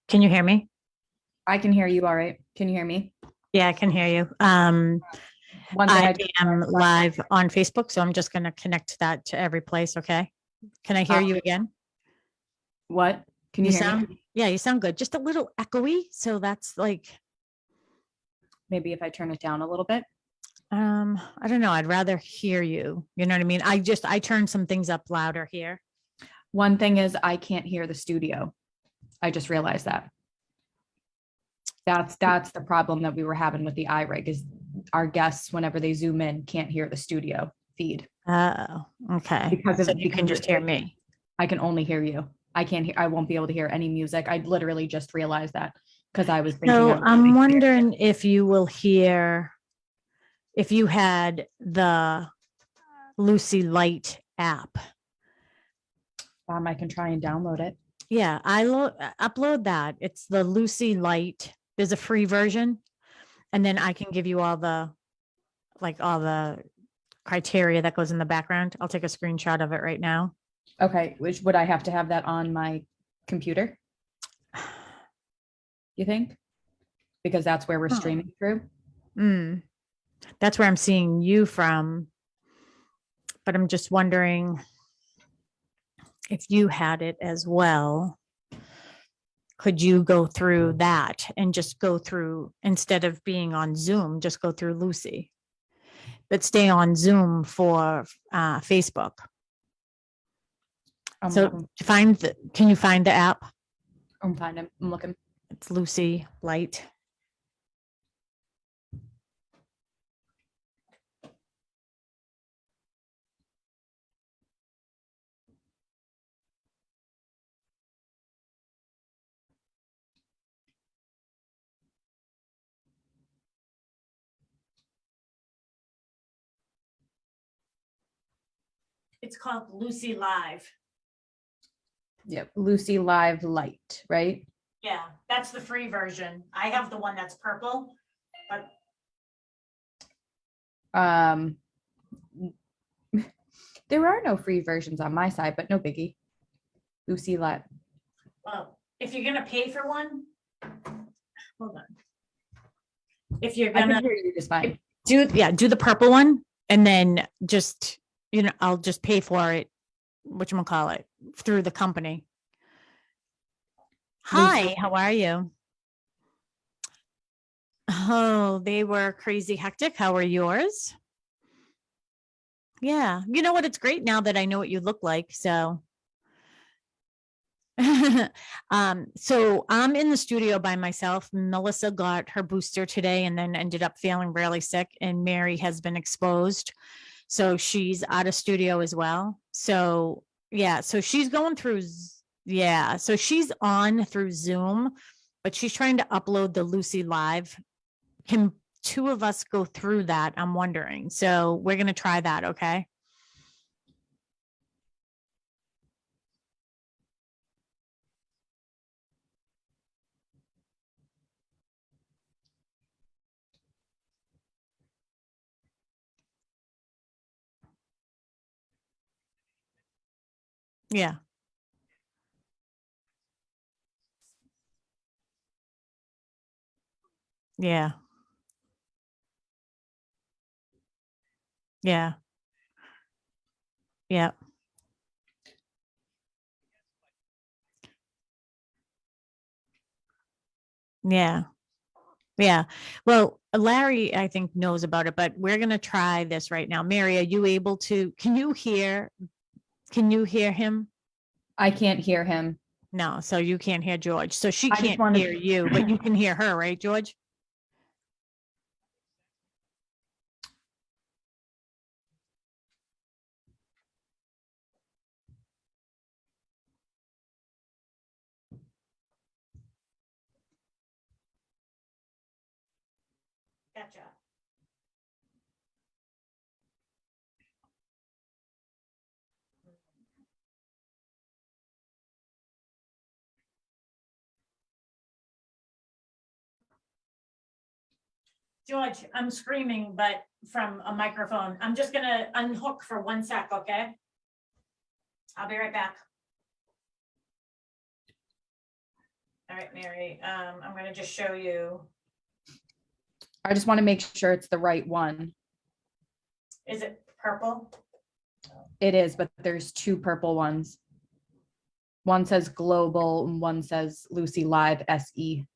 Can you hear me? I can hear you all right. Can you hear me? Yeah, I can hear you. One thing I I just am live on Facebook, so I'm just going to connect that to every place. Okay. Can I hear you again? what? Can you hear me? Yeah, you sound good. Just a little echoey. So that's like, Maybe if I turn it down a little bit. I don't know. I'd rather hear you. You know what I mean? I turned some things up louder here. One thing is I can't hear the studio. I just realized that. That's the problem that we were having with the iRig is our guests, whenever they zoom in, can't hear the studio feed Oh, okay. because So of you can just hear me. I can only hear you. I can't hear. I won't be able to hear any music. I literally just realized that because I was thinking. So of I'm wondering if you will hear, if you had the Lucy Light app. I can try and download it. Yeah, upload that. It's the Lucy Light. There's a free version, and then I can give you all the criteria that goes in the background. I'll take a screenshot of it right now. Okay, which would I have to have that on my computer? You think? Because that's where we're streaming through. That's where I'm seeing you from, but I'm just wondering if you had it as well. Could you go through that and just go through, instead of being on Zoom, just go through Lucy, but stay on Zoom for Facebook? So can you find the app? I'm finding. I'm looking. It's Lucy Light. It's called Lucy Live. Yep, Lucy Live Light, right? Yeah, that's the free version. I have the one that's purple, but there are no free versions on my side, but no biggie. Lucy Live. well, if you're gonna pay for one, hold on. If you're I gonna can hear you just fine. do the purple one, and then just, I'll just pay for it, whatchamacallit, through the company. Hi, how are you? Oh, they were crazy hectic. How are yours? Yeah, you know what? It's great now that I know what you look like. So, so I'm in the studio by myself. Melissa got her booster today and then ended up feeling really sick, and Mary has been exposed. So she's out of studio as well. So yeah, so she's going through, yeah, so she's on through Zoom, but she's trying to upload the Lucy Live. Can two of us go through that? I'm wondering. So we're going to try that. Okay. Yeah. Yeah. Yeah. Yeah. Yeah. Yeah. Well, Larry, I think, knows about it, but we're going to try this right now. Mary, are you able to, can you hear him? I can't hear him. No, so you can't hear George. So she I just can't wanted- hear you, but you can hear her, right, George? Gotcha. George, I'm screaming, but from a microphone. I'm just gonna unhook for 1 sec, okay? I'll be right back. All right, Mary, I'm gonna just show you. I just want to make sure it's the right one. Is it purple? It is, but there's two purple ones. One says global and one says Lucy Live SE.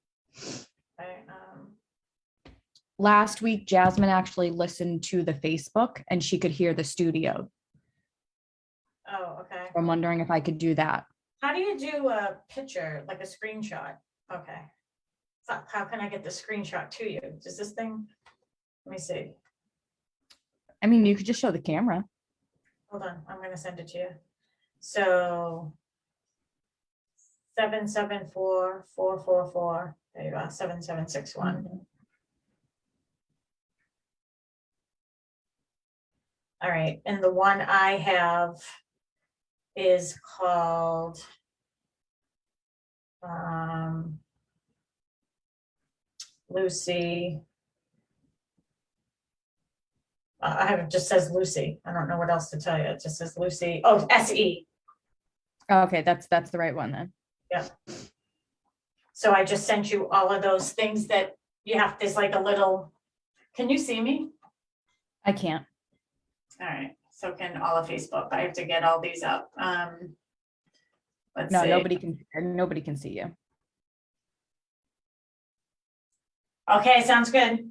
Okay, Last week, Jasmine actually listened to the Facebook and she could hear the studio. oh, okay. I'm wondering if I could do that. How do you do a picture, like a screenshot? Okay. How can I get the screenshot to you? Does this thing? Let me see. I mean, you could just show the camera. Hold on, I'm gonna send it to you. So 774-444. There you are, 7761. All right, and the one I have is called Lucy. I have, it just says Lucy. I don't know what else to tell you. It just says Lucy. Oh, SE. Okay, that's the right one then. Yeah. So I just sent you all of those things that you have. There's like a little, can you see me? I can't. All right. So can all of Facebook. I have to get all these up. Let's No, see. nobody can see you. Okay, sounds good.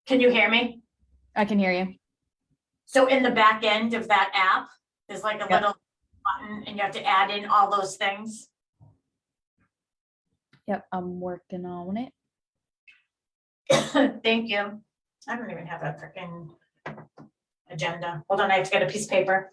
Can you hear me? I can hear you. So in the back end of that app, there's like a Yep. little button and you have to add in all those things. Yep, I'm working on it. Thank you. I don't even have a freaking agenda. Hold on, I have to get a piece of paper.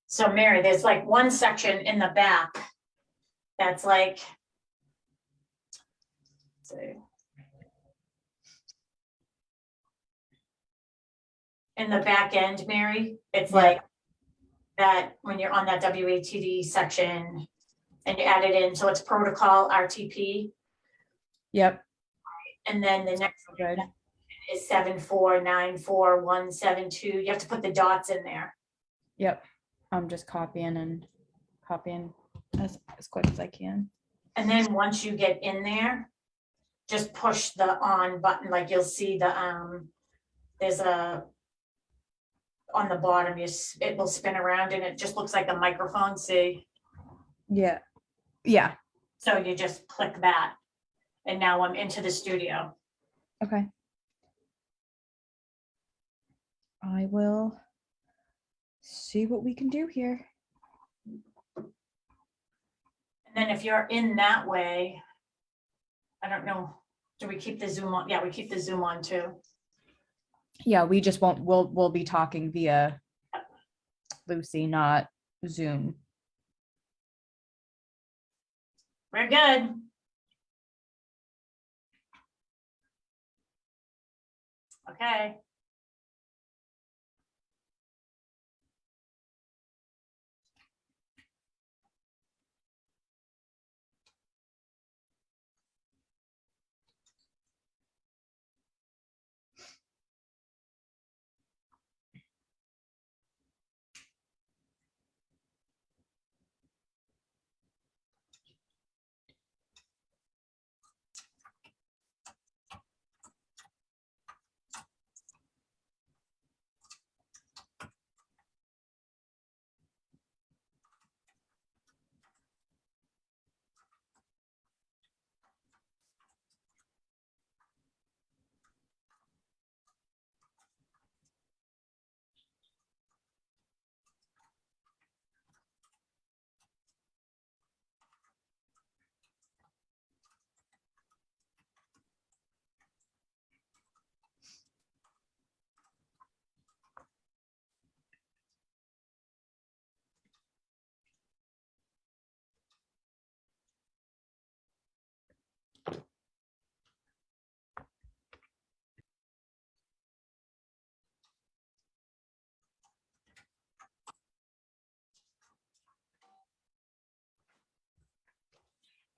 So Mary, there's like one section in the back that's like, let's see. In the back end, Mary, it's Yeah. like that when you're on that WATD section and you add it in, so it's protocol RTP, Yep. and then the next Good. is 7494172. You have to put the dots in there. Yep. I'm just copying as quick as I can. And then once you get in there, just push the on button, like you'll see the, there's a, on the bottom, it will spin around and it just looks like a microphone, see? Yeah. Yeah. So you just click that. And now I'm into the studio. Okay. I will see what we can do here. And then if you're in that way, I don't know, do we keep the Zoom on? Yeah, we keep the Zoom on too. Yeah, we just won't, we'll be talking via Lucy, not Zoom. We're good. Okay.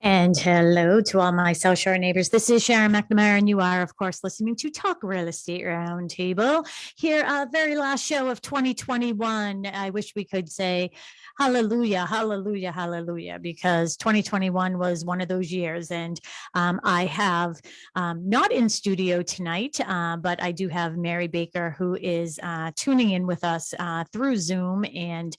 And hello to all my South Shore neighbors. This is Sharon McNamara, and you are, of course, listening to Talk Real Estate Roundtable. Here, very last show of 2021. I wish we could say hallelujah, hallelujah, hallelujah, because 2021 was one of those years. And I have not in studio tonight, but I do have Mary Baker, who is tuning in with us through Zoom, and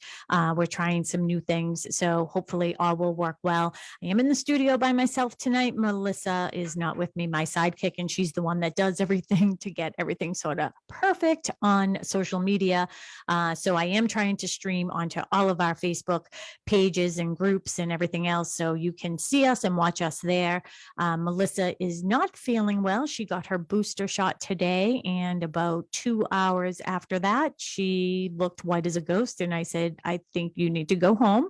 we're trying some new things. So hopefully all will work well. I am in the studio by myself tonight. Melissa is not with me, my sidekick, and she's the one that does everything to get everything sort of perfect on social media. So I am trying to stream onto all of our Facebook pages and groups and everything else, so you can see us and watch us there. Melissa is not feeling well. She got her booster shot today, and about 2 hours after that, she looked white as a ghost. And I said, I think you need to go home.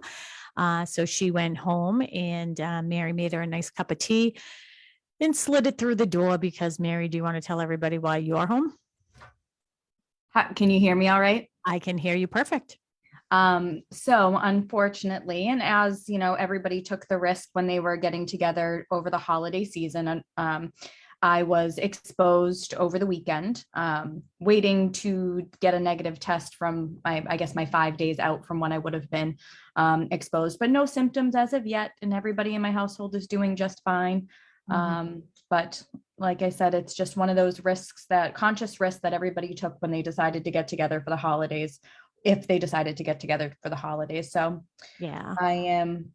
So she went home, and Mary made her a nice cup of tea and slid it through the door because, Mary, do you want to tell everybody why you're home? Can you hear me all right? I can hear you perfect. So unfortunately, and as you know, everybody took the risk when they were getting together over the holiday season. I was exposed over the weekend, waiting to get a negative test from I guess my 5 days out from when I would have been exposed, but no symptoms as of yet. And everybody in my household is doing just fine. But like I said, it's just one of those risks, that conscious risk that everybody took when they decided to get together for the holidays, if they decided to get together for the holidays. So yeah, I am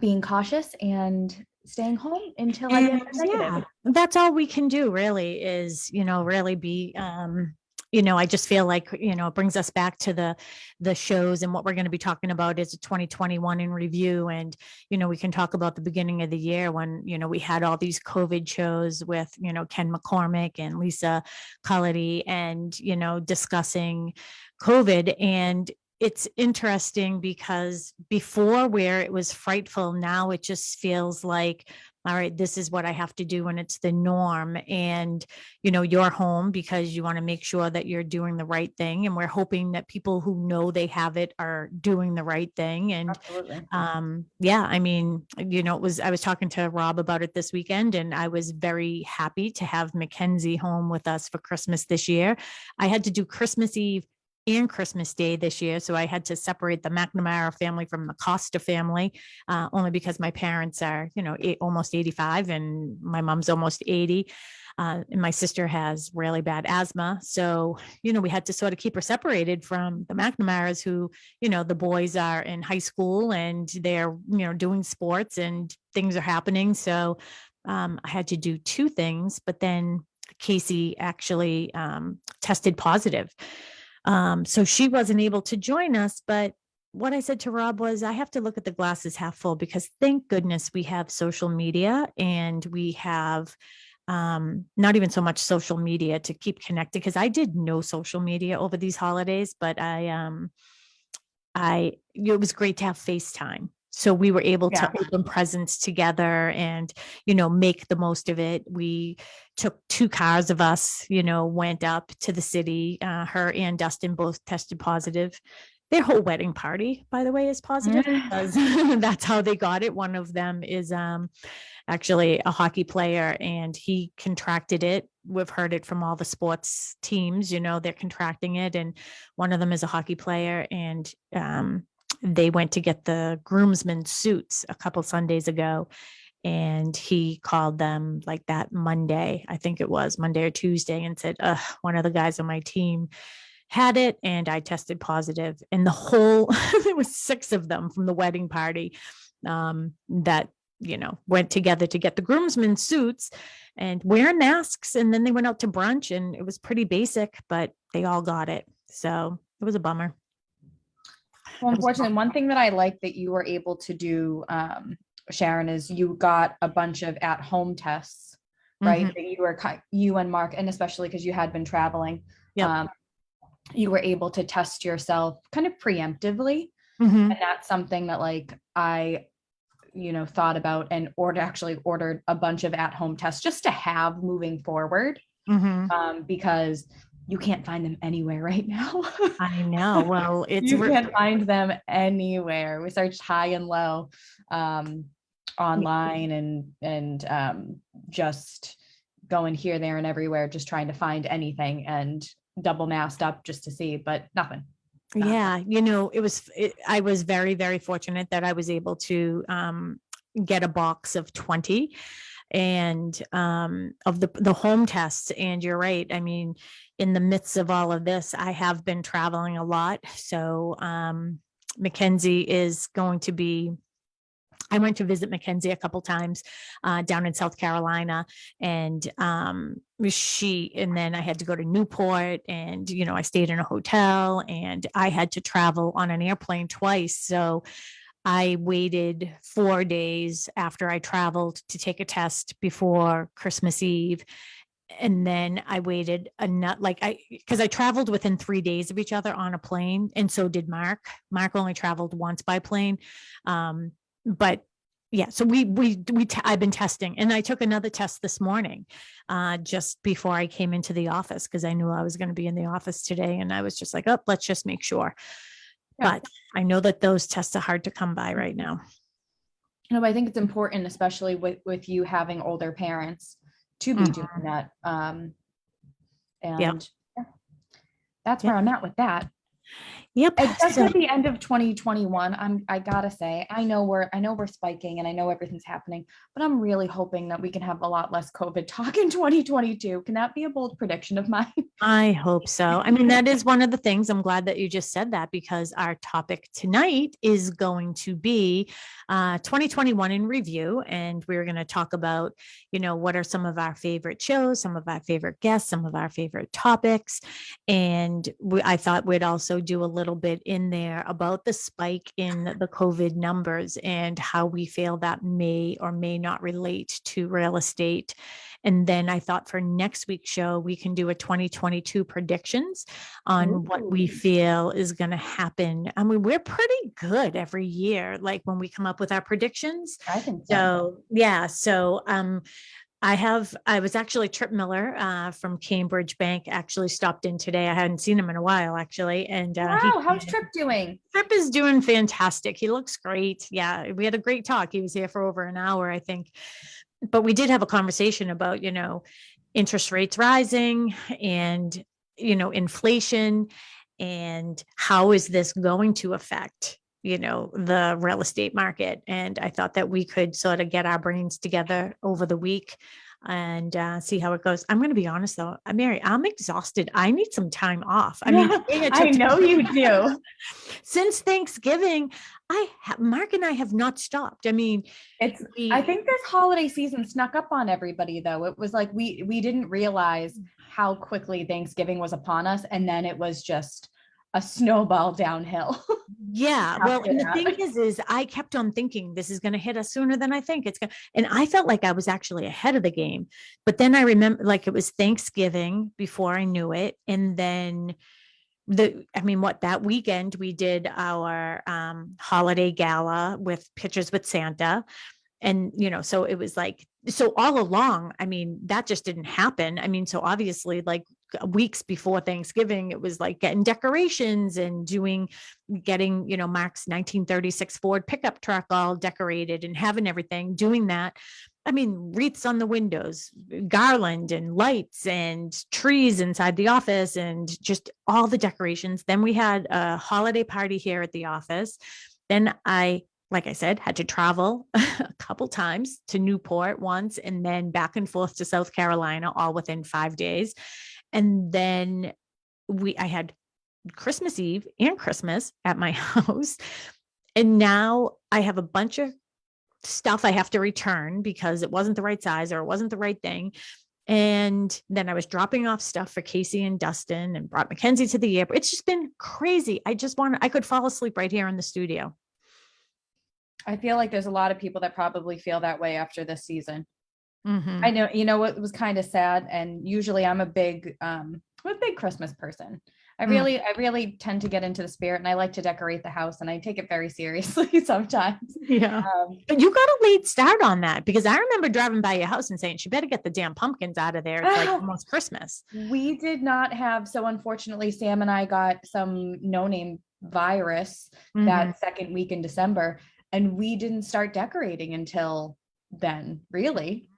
being cautious and staying home until I get negative. That's all we can do, really, is, really be, I just feel like, it brings us back to the shows, and what we're going to be talking about is 2021 in review. And, we can talk about the beginning of the year when, we had all these COVID shows with, Ken McCormick and Lisa Cullity, and, discussing COVID. And it's interesting because before, where it was frightful, now it just feels like, all right, this is what I have to do when it's the norm. And, you're home because you want to make sure that you're doing the right thing. And we're hoping that people who know they have it are doing the right thing. And Absolutely. I mean, I was talking to Rob about it this weekend, and I was very happy to have Mackenzie home with us for Christmas this year. I had to do Christmas Eve and Christmas Day this year, so I had to separate the McNamara family from the Costa family, only because my parents are, almost 85, and my mom's almost 80. And my sister has really bad asthma. So, we had to sort of keep her separated from the McNamaras, who, the boys are in high school and they're, doing sports and things are happening. So I had to do two things, but then Casey actually tested positive. So she wasn't able to join us, but what I said to Rob was, I have to look at the glasses half full, because thank goodness we have social media, and we have not even so much social media to keep connected, because I did no social media over these holidays, but it was great to have FaceTime. So we were able to Yeah. open presents together and, make the most of it. We took 2 cars of us, went up to the city. Her and Dustin both tested positive. Their whole wedding party, by the way, is positive because that's how they got it. One of them is actually a hockey player and he contracted it. We've heard it from all the sports teams, they're contracting it. And one of them is a hockey player and they went to get the groomsmen suits a couple Sundays ago. And he called them like that Monday, I think it was Monday or Tuesday, and said, one of the guys on my team had it and I tested positive. And the whole, there was 6 of them from the wedding party that went together to get the groomsmen suits and wearing masks. And then they went out to brunch and it was pretty basic, but they all got it. So it was a bummer. Well, unfortunately, one thing that I like that you were able to do, Sharon, is you got a bunch of at-home tests, right? Mhm. That you and Mark, and especially because you had been traveling, Yep. you were able to test yourself kind of preemptively. Mhm. And that's something that I thought about and actually ordered a bunch of at-home tests just to have moving forward, Mhm. because you can't find them anywhere right now. I know. Well, You can't find them anywhere. We searched high and low online and just going here, there, and everywhere, just trying to find anything and double masked up just to see, but nothing. Yeah, I was very, very fortunate that I was able to get a box of 20 and of the home tests. And you're right. I mean, in the midst of all of this, I have been traveling a lot. So Mackenzie is going to be I went to visit Mackenzie a couple times down in South Carolina, and and then I had to go to Newport, and I stayed in a hotel, and I had to travel on an airplane twice. So I waited 4 days after I traveled to take a test before Christmas Eve. And then I waited because I traveled within 3 days of each other on a plane, and so did Mark. Mark only traveled once by plane. But yeah, so I've been testing, and I took another test this morning, just before I came into the office because I knew I was going to be in the office today, and I was just like, oh, let's just make sure. Yeah. But I know that those tests are hard to come by right now. But I think it's important, especially with you having older parents, to be doing that. And Yep. yeah, that's Yep. where I'm at with that. Yep. Just at the end of 2021, I gotta say, I know we're spiking and I know everything's happening, but I'm really hoping that we can have a lot less COVID talk in 2022. Can that be a bold prediction of mine? I hope so. I mean, that is one of the things. I'm glad that you just said that because our topic tonight is going to be 2021 in review. And we're going to talk about, what are some of our favorite shows, some of our favorite guests, some of our favorite topics. And I thought we'd also do a little bit in there about the spike in the COVID numbers and how we feel that may or may not relate to real estate. And then I thought for next week's show, we can do a 2022 predictions on what we feel is going to happen. I mean, we're pretty good every year, like when we come up with our predictions. I think so. Yeah. So I was actually Trip Miller from Cambridge Bank actually stopped in today. I hadn't seen him in a while actually. And wow, how's Trip doing? Trip is doing fantastic. He looks great. Yeah. We had a great talk. He was here for over an hour, I think. But we did have a conversation about, interest rates rising and, inflation and how is this going to affect, the real estate market. And I thought that we could sort of get our brains together over the week and see how it goes. I'm going to be honest though, Mary, I'm exhausted. I need some time off. I mean, I know you do. Since Thanksgiving, Mark and I have not stopped. I mean, I think this holiday season snuck up on everybody though. It was like we didn't realize how quickly Thanksgiving was upon us, and then it was just a snowball downhill. Yeah. Well, and the thing is I kept on thinking this is going to hit us sooner than I think it's going to. And I felt like I was actually ahead of the game. But then I remember like it was Thanksgiving before I knew it. And then that weekend we did our holiday gala with pictures with Santa. And, so it was like, so all along, that just didn't happen. So obviously, like weeks before Thanksgiving, it was like getting decorations and getting, Mark's 1936 Ford pickup truck all decorated and having everything, doing that. Wreaths on the windows, garland and lights and trees inside the office and just all the decorations. Then we had a holiday party here at the office. Then like I said, had to travel a couple times to Newport once and then back and forth to South Carolina, all within 5 days. And then I had Christmas Eve and Christmas at my house. And now I have a bunch of stuff I have to return because it wasn't the right size or it wasn't the right thing. And then I was dropping off stuff for Casey and Dustin and brought Mackenzie to the airport. It's just been crazy. I could fall asleep right here in the studio. I feel like there's a lot of people that probably feel that way after this season. Mm-hmm. I know, what was kind of sad. And usually I'm a big Christmas person. I really tend to get into the spirit, and I like to decorate the house, and I take it very seriously sometimes. Yeah. But you got a late start on that, because I remember driving by your house and saying, she better get the damn pumpkins out of there. It's like almost Christmas. We did not have, so unfortunately, Sam and I got some no-name virus that second week in December, and we didn't start decorating until then, really,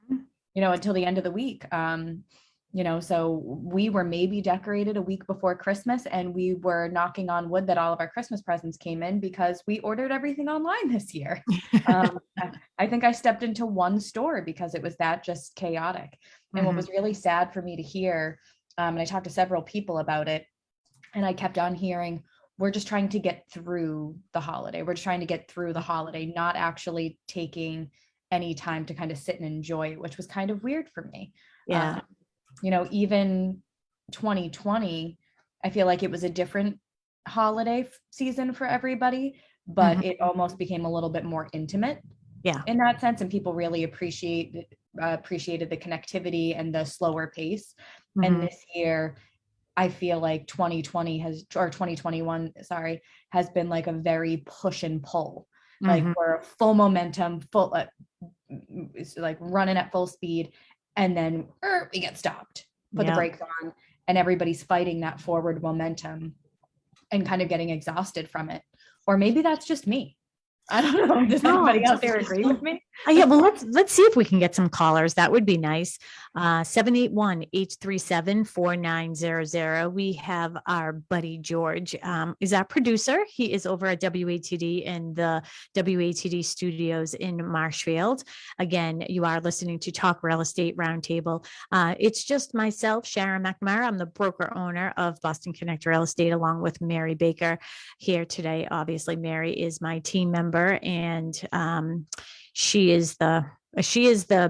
until the end of the week. So we were maybe decorated a week before Christmas, and we were knocking on wood that all of our Christmas presents came in because we ordered everything online this year. I think I stepped into one store because it was that just chaotic. And what was really sad for me to hear, and I talked to several people about it, and I kept on hearing, we're just trying to get through the holiday. We're just trying to get through the holiday, not actually taking any time to kind of sit and enjoy it, which was kind of weird for me. Yeah. Even 2020, I feel like it was a different holiday season for everybody, but it almost became a little bit more intimate. Yeah. In that sense, and people really appreciated the connectivity and the slower pace. And this year, I feel like 2021, has been like a very push and pull. Like we're full momentum, like running at full speed. And then we get stopped, put the brakes on, and everybody's fighting that forward momentum and kind of getting exhausted from it. Or maybe that's just me. I don't know. Does anybody out there agree with me? Yeah, well, let's see if we can get some callers. That would be nice. 781-837-4900. We have our buddy George, is our producer. He is over at WATD in the WATD studios in Marshfield. Again, you are listening to Talk Real Estate Roundtable. It's just myself, Sharon McNamara. I'm the broker owner of Boston Connect Real Estate, along with Mary Baker here today. Obviously, Mary is my team member, and she is the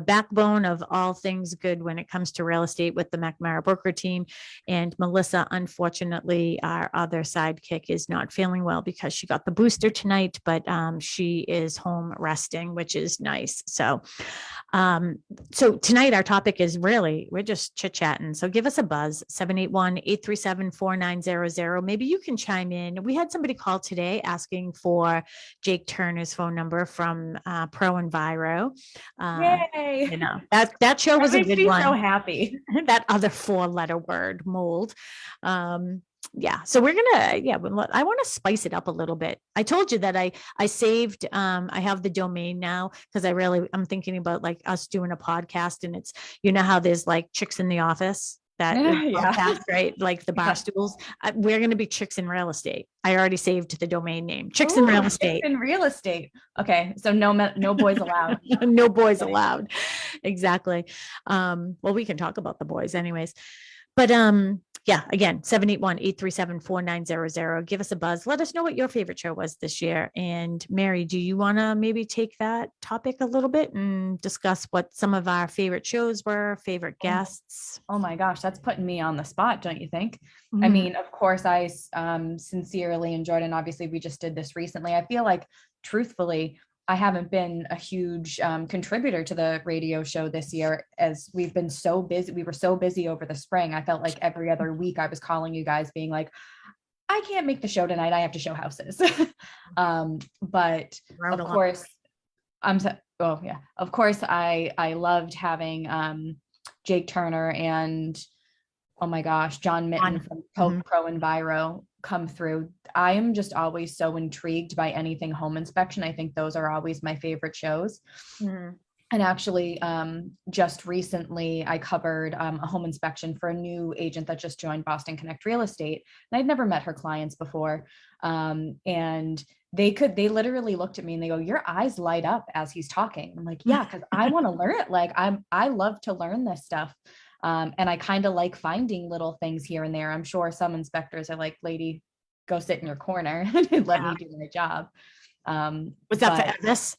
backbone of all things good when it comes to real estate with the McNamara broker team. And Melissa, unfortunately, our other sidekick, is not feeling well because she got the booster tonight, but she is home resting, which is nice. So tonight our topic is we're just chit-chatting. So give us a buzz, 781-837-4900. Maybe you can chime in. We had somebody call today asking for Jake Turner's phone number from Pro Enviro. Yay! That show was a good one. So happy. That other 4-letter word, mold. So we're gonna, I want to spice it up a little bit. I told you that I saved, I have the domain now because I'm thinking about like us doing a podcast, and it's, how there's like Chicks in the Office, that podcast, right? Like the bar stools. We're going to be Chicks in Real Estate. I already saved the domain name, Chicks in Real Estate. Chicks in Real Estate. Okay. So no boys allowed. No boys allowed. Exactly. Well, we can talk about the boys anyways, but, again, 781-837-4900. Give us a buzz. Let us know what your favorite show was this year. And Mary, do you want to maybe take that topic a little bit and discuss what some of our favorite shows were, favorite guests? Oh my gosh, that's putting me on the spot, don't you think? I mean, of course, I sincerely enjoyed, and obviously we just did this recently. I feel like, truthfully, I haven't been a huge contributor to the radio show this year, as we've been so busy. We were so busy over the spring. I felt like every other week I was calling you guys being like, I can't make the show tonight. I have to show houses. But Rode of along. course, oh yeah, of course I loved having Jake Turner and, oh my gosh, John Mitten from Mhm. Pro Enviro come through. I am just always so intrigued by anything home inspection. I think those are always my favorite shows. Mhm. And actually, just recently, I covered a home inspection for a new agent that just joined Boston Connect Real Estate. And I'd never met her clients before. And they literally looked at me and they go, "Your eyes light up as he's talking." I'm like, "Yeah, because I want to learn it. Like, I love to learn this stuff." And I kind of like finding little things here and there. I'm sure some inspectors are like, "Lady, go sit in your corner and let Yeah. me do my job." Was that But for this?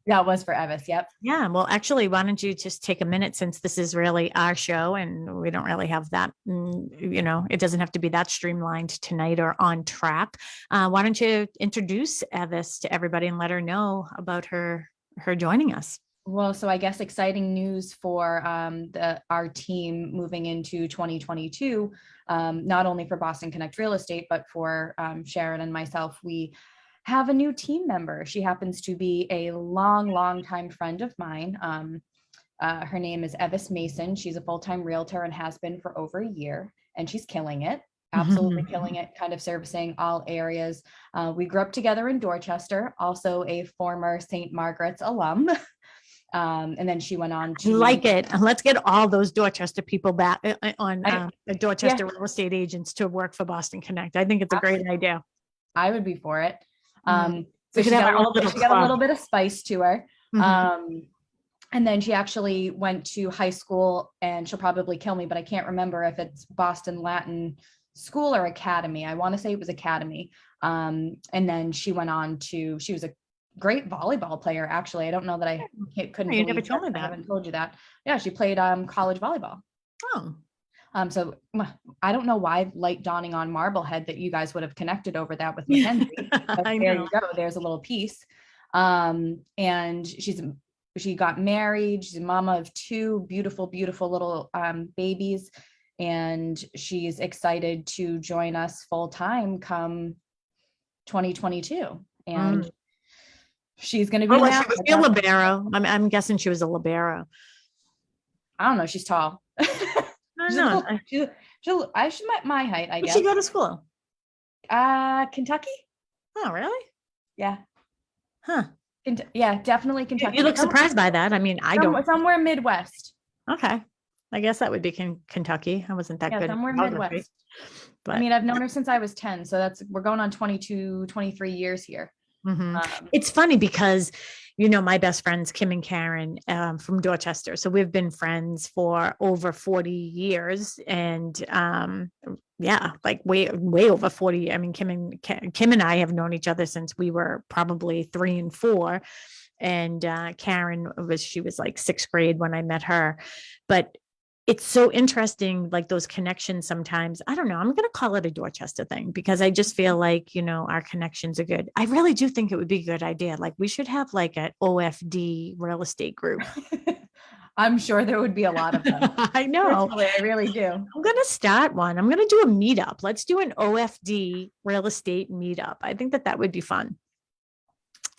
that was for Evis. Yep. Yeah, well, actually, why don't you just take a minute since this is really our show and we don't really have that, it doesn't have to be that streamlined tonight or on track. Why don't you introduce Evis to everybody and let her know about her joining us? Well, so I guess exciting news for our team moving into 2022, not only for Boston Connect Real Estate, but for Sharon and myself. We have a new team member. She happens to be a long time friend of mine. Her name is Evis Mason. She's a full-time realtor and has been for over a year, and she's killing it. Absolutely killing it, kind of servicing all areas. We grew up together in Dorchester, also a former St. Margaret's alum. And then she went on to Like it. Let's get all those Dorchester people back on I, Dorchester yeah, real estate agents to work for Boston Connect. I think it's a great idea. I would be for it. Mm. So We could have our own little she got a club. little bit of spice to her. Mhm. And then she actually went to high school, and she'll probably kill me, but I can't remember if it's Boston Latin School or Academy. I want to say it was Academy. And then she went on to, she was a great volleyball player, actually. I don't know that couldn't You never believe told that. me I that. haven't told you that. Yeah, she played college volleyball. Oh, So I don't know why light dawning on Marblehead that you guys would have connected over that with Mackenzie. But I there know. you go. There's a little piece. And she got married. She's a mama of two beautiful little babies. And she's excited to join us full time come 2022. And Mm. she's going to Oh, be well, now. she was a libero. I'm guessing she was a libero. I don't know. She's tall. I don't know. She's my height, I Where'd guess. she go to school? Kentucky. Oh, really? Yeah. Huh. Yeah, definitely Kentucky. You look surprised by that. I mean, I don't. Somewhere Midwest. Okay. I guess that would be Kentucky. I wasn't that Yeah, good at somewhere geography. Midwest. I But mean, I've known her since I was 10. So we're going on 22, 23 years here. it's funny because, my best friends, Kim and Karen, from Dorchester. So we've been friends for over 40 years. And yeah, like way over 40. I mean, Kim and I have known each other since we were probably 3 and 4. And Karen she was like 6th grade when I met her. But it's so interesting, like those connections sometimes. I don't know. I'm going to call it a Dorchester thing because I just feel like, our connections are good. I really do think it would be a good idea. Like we should have like an OFD real estate group. I'm sure there would be a lot of them. I know. Personally, I really do. I'm going to start one. I'm going to do a meetup. Let's do an OFD real estate meetup. I think that would be fun.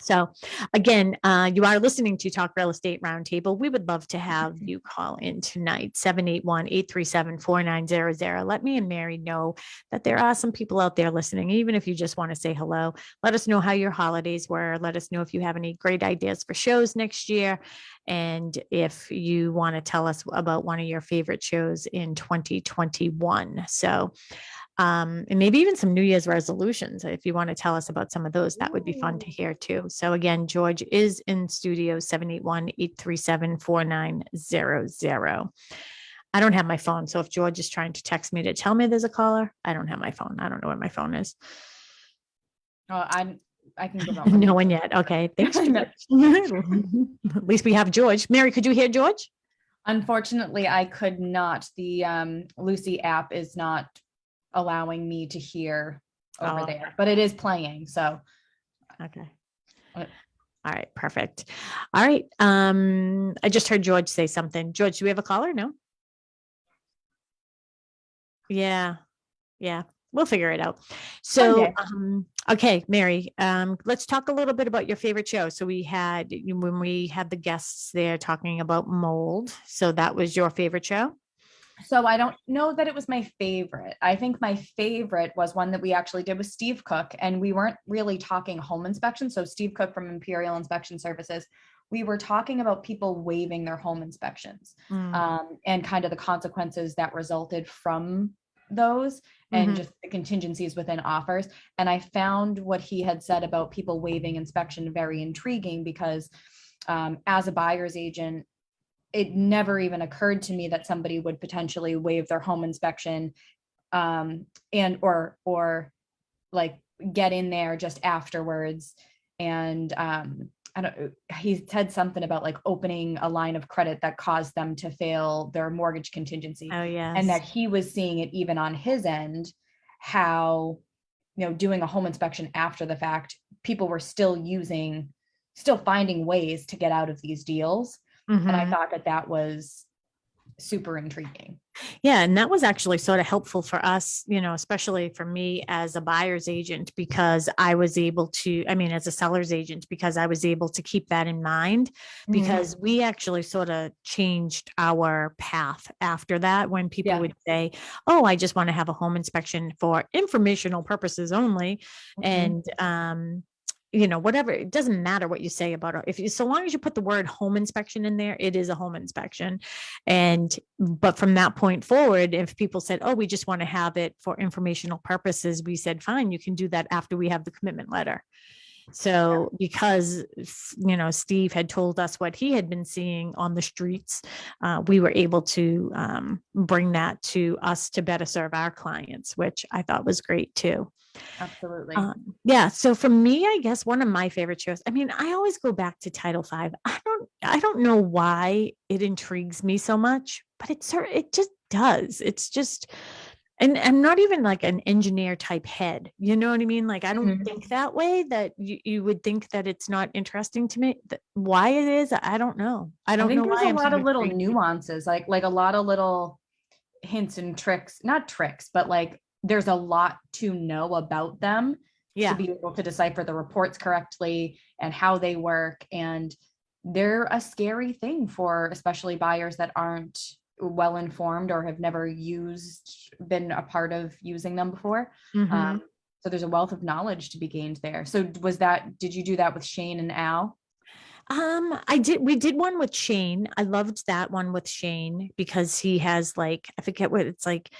So again, you are listening to Talk Real Estate Roundtable. We would love to have you call in tonight, 781-837-4900. Let me and Mary know that there are some people out there listening. Even if you just want to say hello, let us know how your holidays were. Let us know if you have any great ideas for shows next year. And if you want to tell us about one of your favorite shows in 2021. So and maybe even some New Year's resolutions. If you want to tell us about some of those, that would be fun to hear too. So again, George is in studio, 781-837-4900. I don't have my phone. So if George is trying to text me to tell me there's a caller, I don't have my phone. I don't know where my phone is. Oh, I can give up. No one yet. Okay. Thanks. At least we have George. Mary, could you hear George? Unfortunately, I could not. The Lucy app is not allowing me to hear over there, but it is playing. So okay. All right, perfect. All right. I just heard George say something. George, do we have a caller? No. Yeah. We'll figure it out. Someday. So, okay, Mary, let's talk a little bit about your favorite show. So when we had the guests there talking about mold. So that was your favorite show? So I don't know that it was my favorite. I think my favorite was one that we actually did with Steve Cook, and we weren't really talking home inspection. So Steve Cook from Imperial Inspection Services, we were talking about people waiving their home inspections, Mm, and kind of the consequences that resulted from those, and mhm. just the contingencies within offers. And I found what he had said about people waiving inspection very intriguing because, as a buyer's agent, it never even occurred to me that somebody would potentially waive their home inspection, and or like get in there just afterwards. And I don't, he said something about like opening a line of credit that caused them to fail their mortgage contingency, Oh, and yes. that he was seeing it even on his end, how, doing a home inspection after the fact, people were still finding ways to get out of these deals. And I Mhm. thought that that was super intriguing. Yeah, and that was actually sort of helpful for us, especially for me as a buyer's agent, because I was able to, I mean, as a seller's agent, because I was able to keep that in mind, Mhm. because we actually sort of changed our path after that when people Yeah. would say, oh, I just want to have a home inspection for informational purposes only. Mhm. And, whatever, it doesn't matter what you say about it. If you, so long as you put the word home inspection in there, it is a home inspection. But from that point forward, if people said, oh, we just want to have it for informational purposes, we said, fine, you can do that after we have the commitment letter. So because, Steve had told us what he had been seeing on the streets, we were able to bring that to us to better serve our clients, which I thought was great too. Absolutely. Yeah. So for me, I guess one of my favorite shows. I mean, I always go back to Title Five. I don't know why it intrigues me so much, but it just does. It's just, and I'm not even like an engineer type head. You know what I mean? Like I don't Mhm. think that way. That you would think that it's not interesting to me. Why it is, I don't know. I I don't think know there's why a I'm so lot of little intrigued. nuances, like a lot of little hints and tricks, not tricks, but like there's a lot to know about them to Yeah. be able to decipher the reports correctly and how they work. And they're a scary thing for especially buyers that aren't well informed or have never been a part of using them before. Hmm. Um, so there's a wealth of knowledge to be gained there. So did you do that with Shane and Al? We did one with Shane. I loved that one with Shane because he has like, I forget what it's like.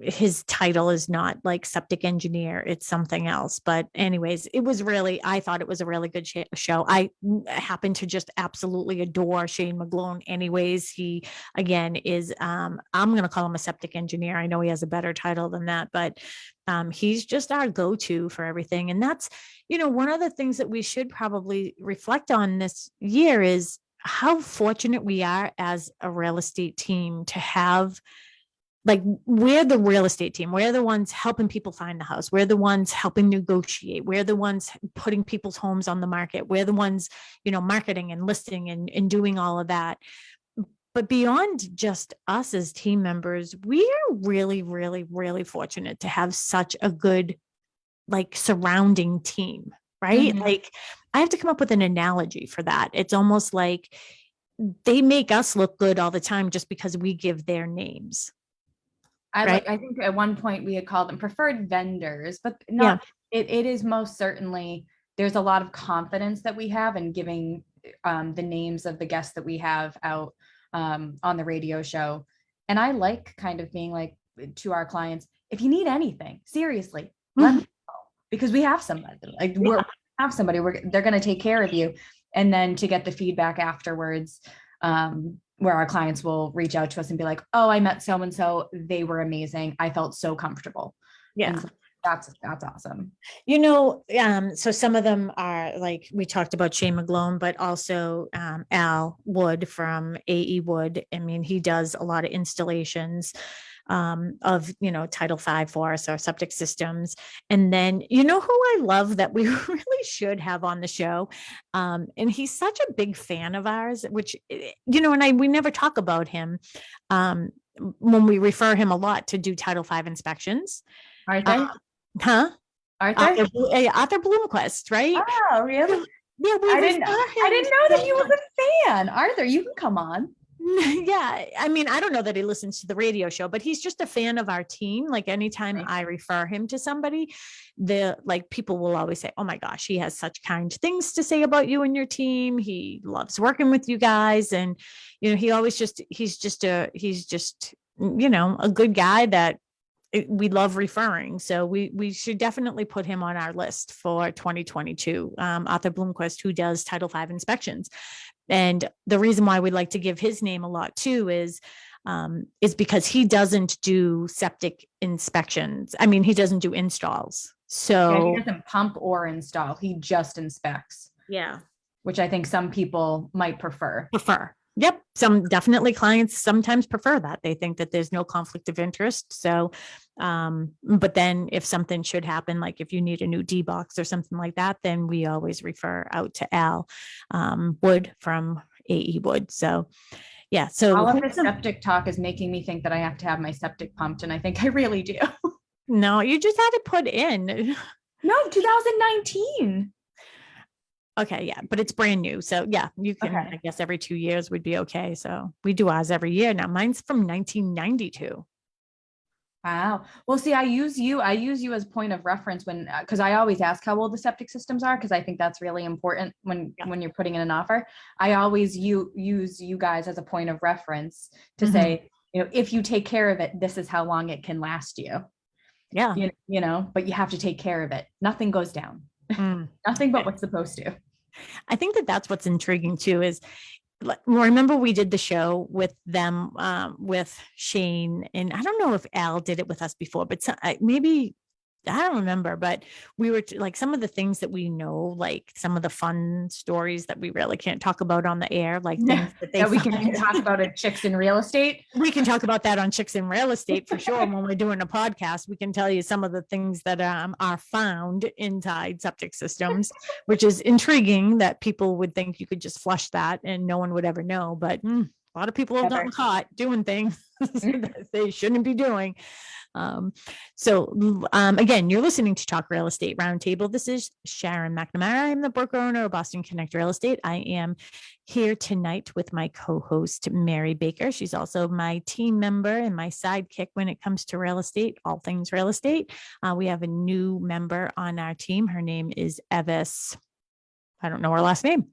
His title is not like septic engineer, it's something else. But anyways, I thought it was a really good show. I happen to just absolutely adore Shane McGlone. Anyways, he again is, I'm going to call him a septic engineer. I know he has a better title than that, but he's just our go-to for everything. And that's, one of the things that we should probably reflect on this year is how fortunate we are as a real estate team to have, like, we're the real estate team. We're the ones helping people find the house. We're the ones helping negotiate. We're the ones putting people's homes on the market. We're the ones, marketing and listing and doing all of that. But beyond just us as team members, we are really, really, really fortunate to have such a good, like, surrounding team, right? Mhm. Like, I have to come up with an analogy for that. It's almost like they make us look good all the time just because we give their names, right? I think at one point we had called them preferred vendors, but Yeah. not, it is most certainly, there's a lot of confidence that we have in giving the names of the guests that we have out on the radio show. And I like kind of being like to our clients, if you need anything, seriously, let me Mhm. know, because we have somebody, like Yeah. they're going to take care of you. And then to get the feedback afterwards, where our clients will reach out to us and be like, oh, I met so and so, they were amazing, I felt so comfortable. And Yeah. so that's awesome. So some of them are like we talked about Shane McGlone, but also Al Wood from AE Wood. I mean, he does a lot of installations of, Title V for us, our septic systems. And then, who I love that we really should have on the show. And he's such a big fan of ours, which, and we never talk about him. when we refer him a lot to do Title V inspections. Arthur? Huh? Arthur? Arthur Bloomquist, right? Oh, really? Yeah, we I refer didn't him I didn't know that so he was much. a fan. Arthur, you can come on. Yeah, I mean, I don't know that he listens to the radio show, but he's just a fan of our team. Like anytime Right. I refer him to somebody, the like people will always say, "Oh my gosh, he has such kind things to say about you and your team. He loves working with you guys." And he always he's just a good guy that we love referring. So we should definitely put him on our list for 2022. Arthur Bloomquist, who does Title V inspections. And the reason why we like to give his name a lot too is because he doesn't do septic inspections. I mean, he doesn't do installs. Yeah, So he doesn't pump or install. He just inspects, yeah, which I think some people might prefer. prefer. Yep. Some definitely clients sometimes prefer that. They think that there's no conflict of interest. So, but then if something should happen, like if you need a new D box or something like that, then we always refer out to Al Wood from AE Wood. So, yeah. So All of this septic talk is making me think that I have to have my septic pumped, and I think I really do. no, you just had to put in. No, 2019. Okay, yeah, but it's brand new. So yeah, you can, Okay. I guess every 2 years would be okay. So we do ours every year. Now mine's from 1992. Wow. Well, see, I use you as point of reference when, because I always ask how old the septic systems are, because I think that's really important when you're putting in an offer. I always use you guys as a point of reference to say, if you take care of it, this is how long it can last you. Yeah. But you have to take care of it. Nothing goes down. Mm. Nothing but what's supposed to. I think that that's what's intriguing too is remember we did the show with them with Shane, and I don't know if Al did it with us before, but maybe I don't remember, but we were like some of the things that we know, like some of the fun stories that we really can't talk about on the air, like things that they we can talk about at Chicks in Real Estate. We can talk about that on Chicks in Real Estate for sure. When we're doing a podcast, we can tell you some of the things that are found inside septic systems, which is intriguing that people would think you could just flush that and no one would ever know. But a lot of people have gotten caught doing things that they shouldn't be doing. Again, you're listening to Talk Real Estate Roundtable. This is Sharon McNamara. I'm the broker owner of Boston Connect Real Estate. I am here tonight with my co-host, Mary Baker. She's also my team member and my sidekick when it comes to real estate, all things real estate. We have a new member on our team. Her name is Evis. I don't know her last name.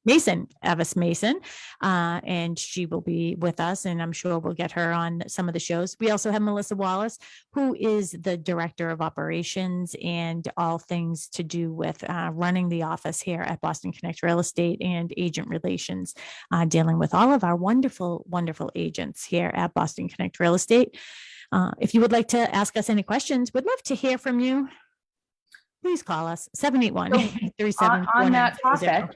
Evis Mason, and she will be with us, and I'm sure we'll get her on some of the shows. We also have Melissa Wallace, who is the director of operations and all things to do with running the office here at Boston Connect Real Estate and agent relations, dealing with all of our wonderful, wonderful agents here at Boston Connect Real Estate. If you would like to ask us any questions, we'd love to hear from you. Please call us 781-837-4900.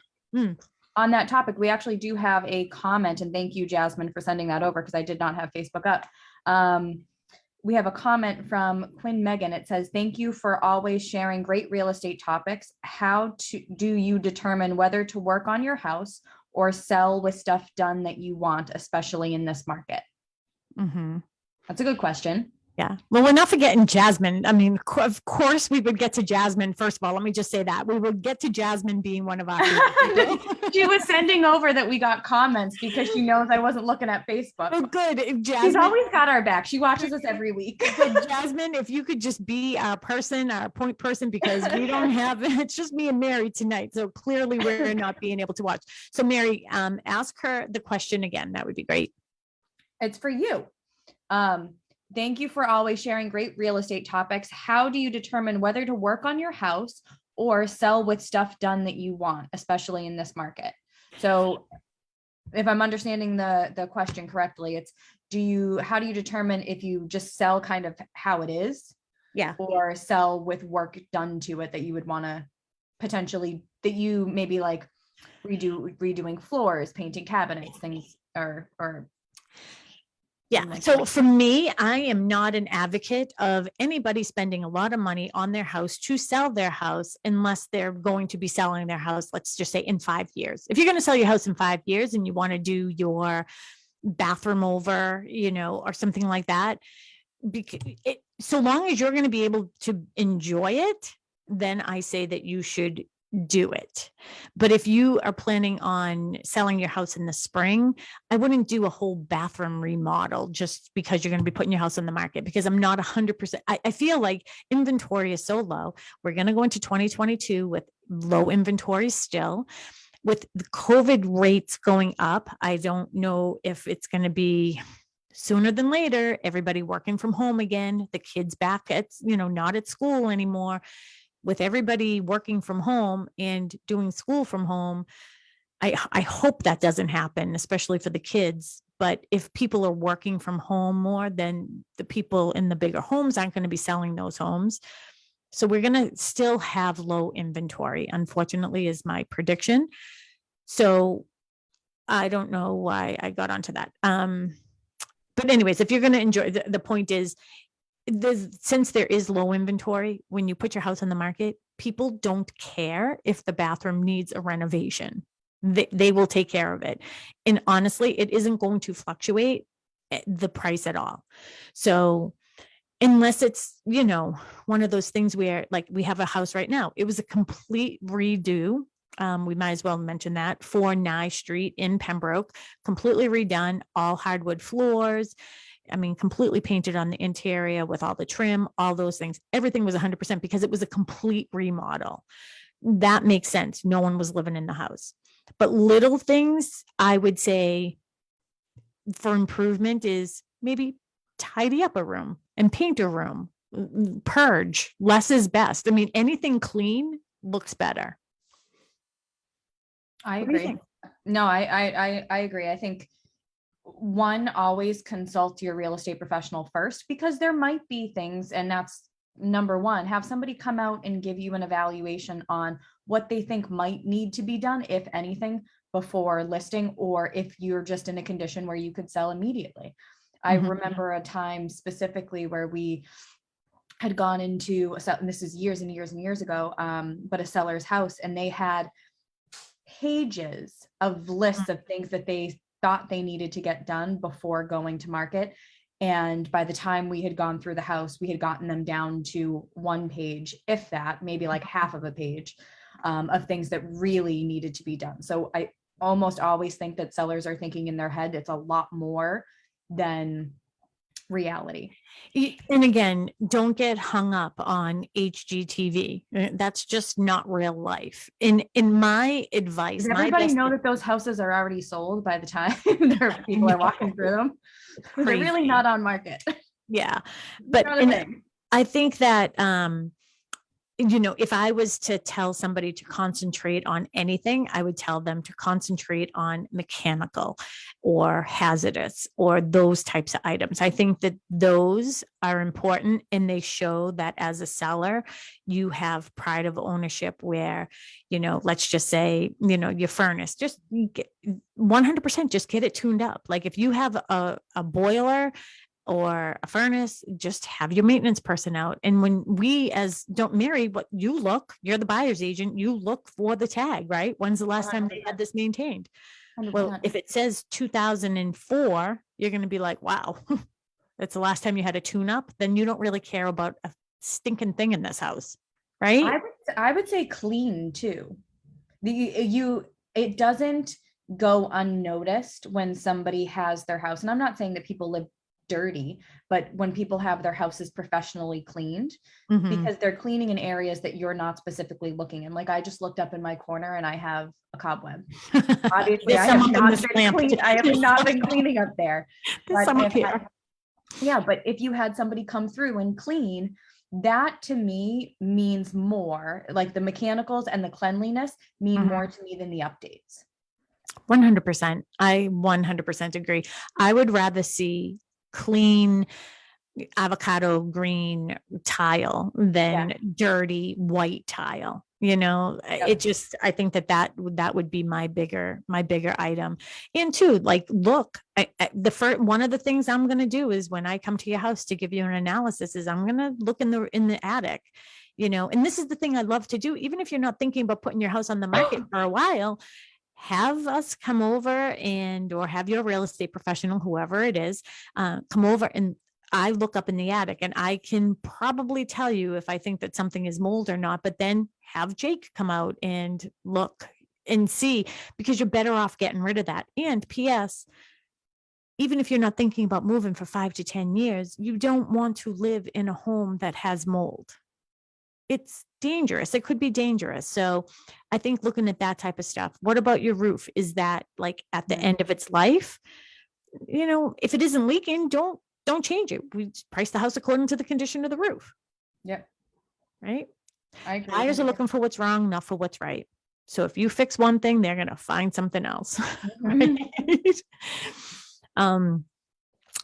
On that topic, we actually do have a comment, and thank you, Jasmine, for sending that over because I did not have Facebook up. We have a comment from Quinn Megan. It says, "Thank you for always sharing great real estate topics. How do you determine whether to work on your house or sell with stuff done that you want, especially in this market?" That's a good question. Yeah. Well, we're not forgetting Jasmine. I mean, of course we would get to Jasmine. First of all, let me just say that we would get to Jasmine being one of our people. She was sending over that we got comments because she knows I wasn't looking at Facebook. Oh, good. Jasmine, she's always got our back. She watches us every week. Good, Jasmine, if you could just be our person, our point person, because we don't have, it's just me and Mary tonight. So clearly we're not being able to watch. So Mary, ask her the question again. That would be great. It's for you. Thank you for always sharing great real estate topics. How do you determine whether to work on your house or sell with stuff done that you want, especially in this market? So if I'm understanding the question correctly, it's how do you determine if you just sell kind of how it is? Yeah. Or sell with work done to it that you would want to potentially, that you maybe like redoing floors, painting cabinets, things or yeah. So for me, I am not an advocate of anybody spending a lot of money on their house to sell their house unless they're going to be selling their house, let's just say in 5 years. If you're going to sell your house in 5 years and you want to do your bathroom over, or something like that. Because so long as you're going to be able to enjoy it, then I say that you should do it. But if you are planning on selling your house in the spring, I wouldn't do a whole bathroom remodel just because you're going to be putting your house on the market, because I'm not 100%. I feel like inventory is so low. We're going to go into 2022 with low inventory still. With the COVID rates going up, I don't know if it's going to be sooner than later, everybody working from home again, the kids back at, not at school anymore. With everybody working from home and doing school from home, I hope that doesn't happen, especially for the kids. But if people are working from home more, then the people in the bigger homes aren't going to be selling those homes. So we're going to still have low inventory, unfortunately, is my prediction. So I don't know why I got onto that. But anyways, if you're going to enjoy, the point is, since there is low inventory, when you put your house on the market, people don't care if the bathroom needs a renovation. They will take care of it. And honestly, it isn't going to fluctuate the price at all. So unless it's, one of those things where, like, we have a house right now, it was a complete redo. We might as well mention that, 4 Nye Street in Pembroke, completely redone, all hardwood floors. I mean, completely painted on the interior with all the trim, all those things. Everything was 100% because it was a complete remodel. That makes sense. No one was living in the house. But little things, I would say, for improvement is maybe tidy up a room and paint a room, purge. Less is best. I mean, anything clean looks better. I What do you agree. think? No, I agree. I think one, always consult your real estate professional first, because there might be things, and that's number one, have somebody come out and give you an evaluation on what they think might need to be done, if anything, before listing, or if you're just in a condition where you could sell immediately. I remember a time specifically where we had gone into, and this is years and years and years ago, but a seller's house, and they had pages of lists of things that they thought they needed to get done before going to market. And by the time we had gone through the house, we had gotten them down to 1 page, if that, maybe like half of a page, of things that really needed to be done. So I almost always think that sellers are thinking in their head it's a lot more than reality. And again, don't get hung up on HGTV. That's just not real life. In my advice, Does everybody know that those houses are already sold by the time people are walking through them? They're really not on market. Yeah. But I think that, if I was to tell somebody to concentrate on anything, I would tell them to concentrate on mechanical or hazardous or those types of items. I think that those are important, and they show that as a seller, you have pride of ownership where, let's just say, your furnace, just get 100%, just get it tuned up. Like if you have a boiler or a furnace, just have your maintenance person out. And when Mary, you're the buyer's agent, you look for the tag, right? When's the last time they had this maintained? 100%. Well, if it says 2004, you're going to be like, wow, that's the last time you had a tune up. Then you don't really care about a stinking thing in this house, right? I would say clean too. It doesn't go unnoticed when somebody has their house. And I'm not saying that people live dirty, but when people have their houses professionally cleaned, because they're cleaning in areas that you're not specifically looking in. Like I just looked up in my corner and I have a cobweb. Obviously, I have not been cleaning up there. But if you had somebody come through and clean, that to me means more. Like the mechanicals and the cleanliness mean more to me than the updates. 100%. I 100% agree. I would rather see clean avocado green tile than dirty white tile. I think that would be my bigger item. And two, like, look, one of the things I'm going to do is when I come to your house to give you an analysis is I'm going to look in the attic, and this is the thing I love to do. Even if you're not thinking about putting your house on the market for a while, have us come over and, or have your real estate professional, whoever it is, come over, and I look up in the attic and I can probably tell you if I think that something is mold or not, but then have Jake come out and look and see, because you're better off getting rid of that. And PS, even if you're not thinking about moving for 5 to 10 years, you don't want to live in a home that has mold. It's dangerous. It could be dangerous. So I think looking at that type of stuff. What about your roof? Is that like at the end of its life? If it isn't leaking, don't change it. We price the house according to the condition of the roof, Yep. right? I agree. Buyers are looking for what's wrong, not for what's right. So if you fix one thing, they're gonna find something else. Right?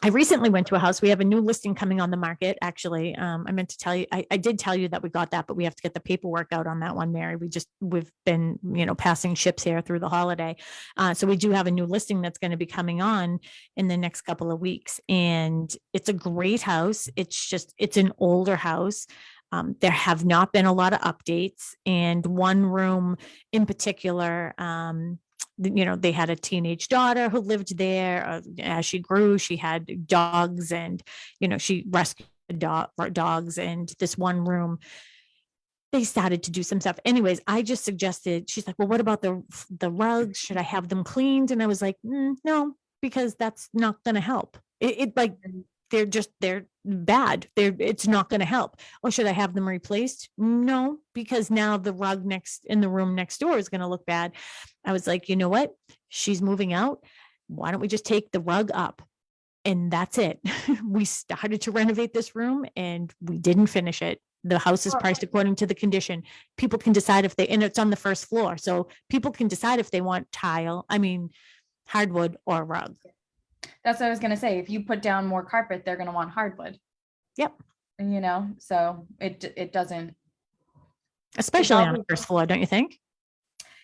I recently went to a house. We have a new listing coming on the market. Actually, I meant to tell you, I did tell you that we got that, but we have to get the paperwork out on that one, Mary. We've been, passing ships here through the holiday. So we do have a new listing that's going to be coming on in the next couple of weeks. And it's a great house. It's an older house. There have not been a lot of updates, and one room in particular, they had a teenage daughter who lived there. As she grew, she had dogs, and she rescued dogs. And this one room, they started to do some stuff. Anyways, I just suggested. She's like, "Well, what about the rugs? Should I have them cleaned?" And I was like, "No, because that's not going to help. They're bad. It's not going to help. Or should I have them replaced? No, because now the rug in the room next door is going to look bad." I was like, you know what? She's moving out. Why don't we just take the rug up? And that's it. We started to renovate this room and we didn't finish it. The house is priced according to the condition. People can decide and it's on the first floor. So people can decide if they want hardwood or rug. That's what I was going to say. If you put down more carpet, they're going to want hardwood. Yep. So it doesn't. Especially on the first floor, don't you think?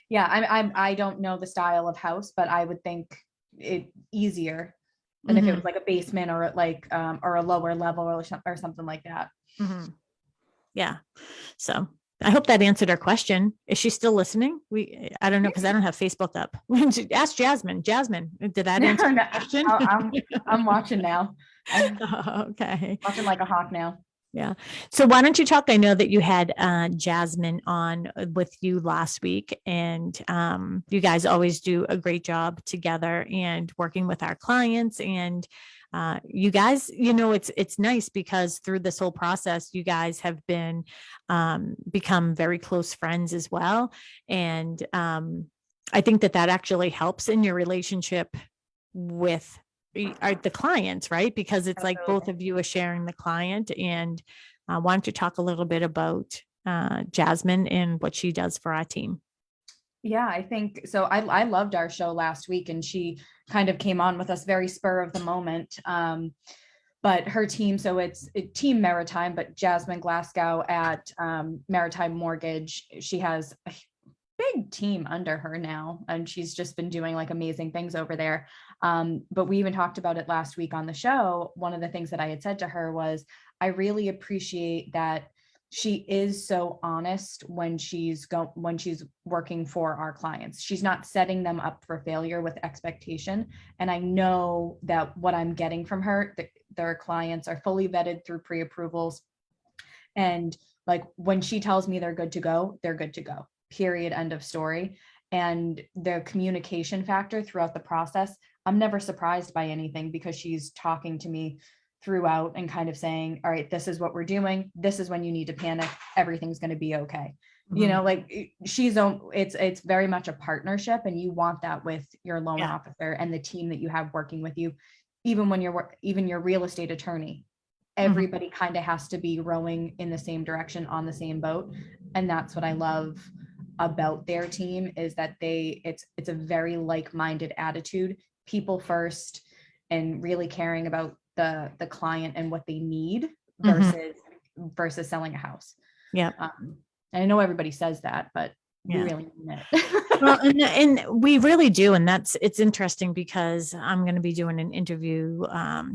Yeah. I don't know the style of house, but I would think it easier than if it was like a basement or or a lower level or something like that. Yeah. So I hope that answered our question. Is she still listening? I don't know, because I don't have Facebook up. Ask Jasmine. Jasmine, did that answer the question? I'm watching now. Okay. Watching like a hawk now. Yeah. So why don't you talk? I know that you had Jasmine on with you last week, and you guys always do a great job together and working with our clients. And you guys, it's nice because through this whole process, you guys have been become very close friends as well. And I think that actually helps in your relationship with the clients, right? Because it's like both of you are sharing the client. And why don't you talk a little bit about Jasmine and what she does for our team? Yeah, I think so. I loved our show last week, and she kind of came on with us very spur of the moment. But her team, so it's Team Maritime, but Jasmine Glasgow at Maritime Mortgage, she has a big team under her now, and she's just been doing like amazing things over there. But we even talked about it last week on the show. One of the things that I had said to her was, I really appreciate that she is so honest when she's working for our clients. She's not setting them up for failure with expectation. And I know that what I'm getting from her, their clients are fully vetted through pre-approvals. And like when she tells me they're good to go, they're good to go. Period. End of story. And the communication factor throughout the process, I'm never surprised by anything because she's talking to me throughout and kind of saying, all right, this is what we're doing. This is when you need to panic. Everything's going to be okay. It's very much a partnership, and you want that with your loan officer and the team that you have working with you. Even when even your real estate attorney, everybody kind of has to be rowing in the same direction on the same boat. And that's what I love about their team, is that it's a very like-minded attitude, people first, and really caring about the client and what they need versus selling a house. Yeah. I know everybody says that, but We Yeah. really mean it. Well, and we really do. And it's interesting because I'm going to be doing an interview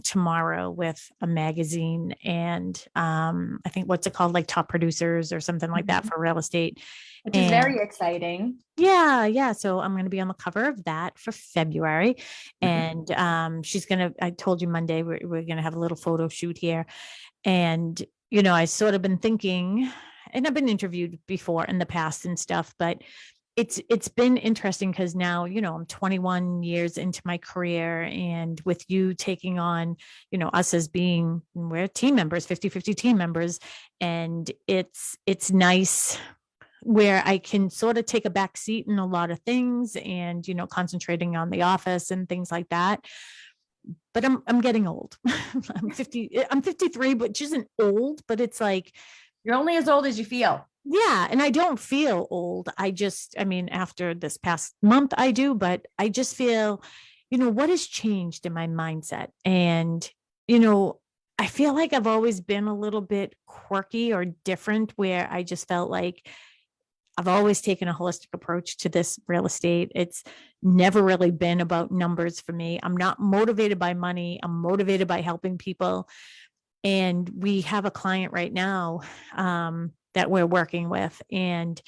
tomorrow with a magazine and I think what's it called, like top producers or something like that for real estate. Which is And very exciting. yeah, yeah. So I'm going to be on the cover of that for February. Mhm. And I told you Monday, we're going to have a little photo shoot here. And, I sort of been thinking, and I've been interviewed before in the past and stuff, but it's been interesting because now, I'm 21 years into my career and with you taking on, us as being, we're team members, 50-50 team members. And it's nice where I can sort of take a back seat in a lot of things and, concentrating on the office and things like that. But I'm getting old. I'm 53, which isn't old, but it's like, You're only as old as you feel. yeah, and I don't feel old. I mean, after this past month, I do, but I just feel, what has changed in my mindset? And, you know, I feel like I've always been a little bit quirky or different where I just felt like I've always taken a holistic approach to this real estate. It's never really been about numbers for me. I'm not motivated by money. I'm motivated by helping people. And we have a client right now that we're working with. And,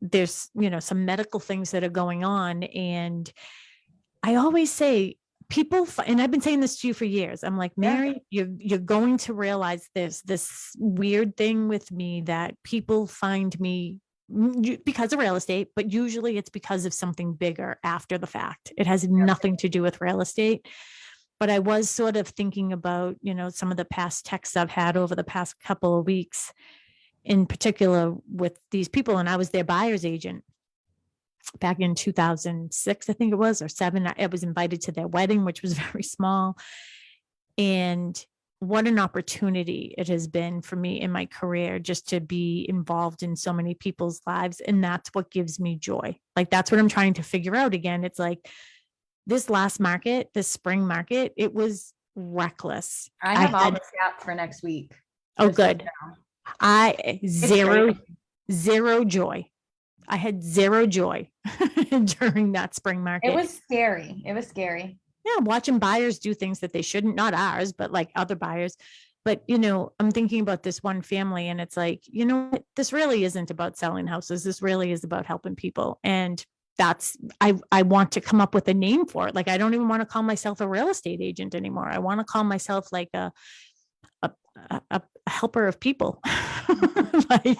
there's, some medical things that are going on. And I always say, and I've been saying this to you for years. I'm like, Yeah. Mary, you're going to realize this weird thing with me that people find me because of real estate, but usually it's because of something bigger after the fact. It has nothing to do with real estate. But I was sort of thinking about, some of the past texts I've had over the past couple of weeks, in particular with these people. And I was their buyer's agent back in 2006, I think it was, or seven. I was invited to their wedding, which was very small. And what an opportunity it has been for me in my career just to be involved in so many people's lives. And that's what gives me joy. Like, that's what I'm trying to figure out again. It's like this last market, this spring market, it was reckless. I have all the stats for next week. Oh, good. Zero. Zero joy. I had zero joy during that spring market. It was scary. It was scary. Yeah, watching buyers do things that they shouldn't, not ours, but like other buyers. But, I'm thinking about this one family and it's like, this really isn't about selling houses. This really is about helping people. And I want to come up with a name for it. Like, I don't even want to call myself a real estate agent anymore. I want to call myself like a helper of people. Like,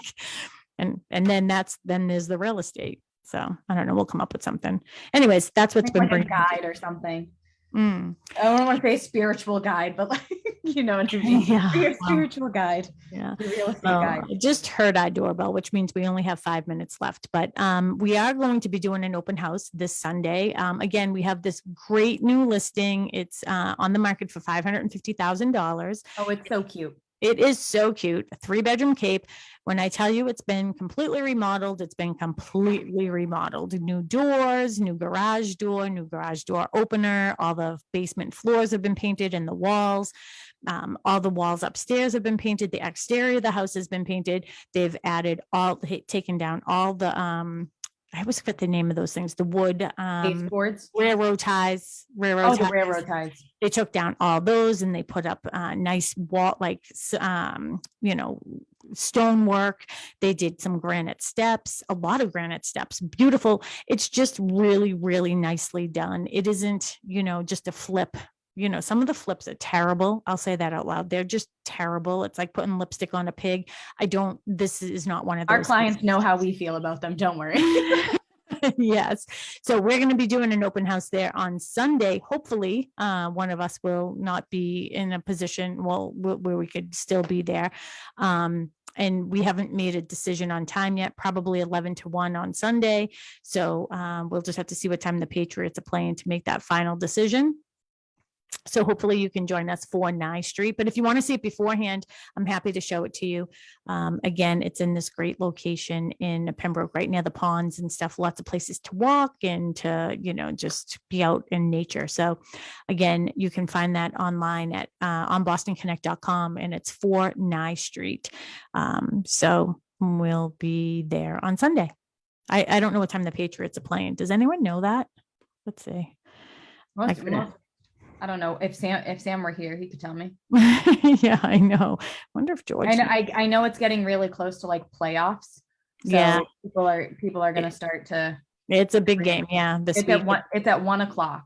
and then there's the real estate. So I don't know. We'll come up with something. Anyways, that's what's been like a bringing. guide or something. Mm. I don't want to say spiritual guide, but like, what you mean. Yeah, Your spiritual guide. Yeah. Your real estate guide. I just heard our doorbell, which means we only have 5 minutes left, but we are going to be doing an open house this Sunday. Again, we have this great new listing. It's on the market for $550,000. Oh, it's so cute. It is so cute. A 3-bedroom Cape. When I tell you it's been completely remodeled, it's been completely remodeled. New doors, new garage door opener. All the basement floors have been painted and the walls. All the walls upstairs have been painted. The exterior of the house has been painted. They've taken down all the, I always forget the name of those things. The wood, baseboards, railroad ties. the railroad ties. They took down all those and they put up nice wall, like, stonework. They did some granite steps, a lot of granite steps, beautiful. It's just really, really nicely done. It isn't, just a flip. Some of the flips are terrible. I'll say that out loud. They're just terrible. It's like putting lipstick on a pig. This is not one of those. Our clients know how we feel about them. Don't worry. Yes. So we're going to be doing an open house there on Sunday. Hopefully, one of us will not be in a position, where we could still be there. And we haven't made a decision on time yet, probably 11 to 1 on Sunday. So we'll just have to see what time the Patriots are playing to make that final decision. So hopefully you can join us for Nye Street. But if you want to see it beforehand, I'm happy to show it to you. Again, it's in this great location in Pembroke, right near the ponds and stuff. Lots of places to walk and to, just be out in nature. So again, you can find that online at on bostonconnect.com, and it's for Nye Street. So will be there on Sunday. I don't know what time the Patriots are playing. Does anyone know that? Let's see. I don't know if Sam were here, he could tell me. Yeah, I know. Wonder if George. I know it's getting really close to like playoffs. So Yeah. people are gonna start to. It's a big game. Yeah. This week. It's at 1:00.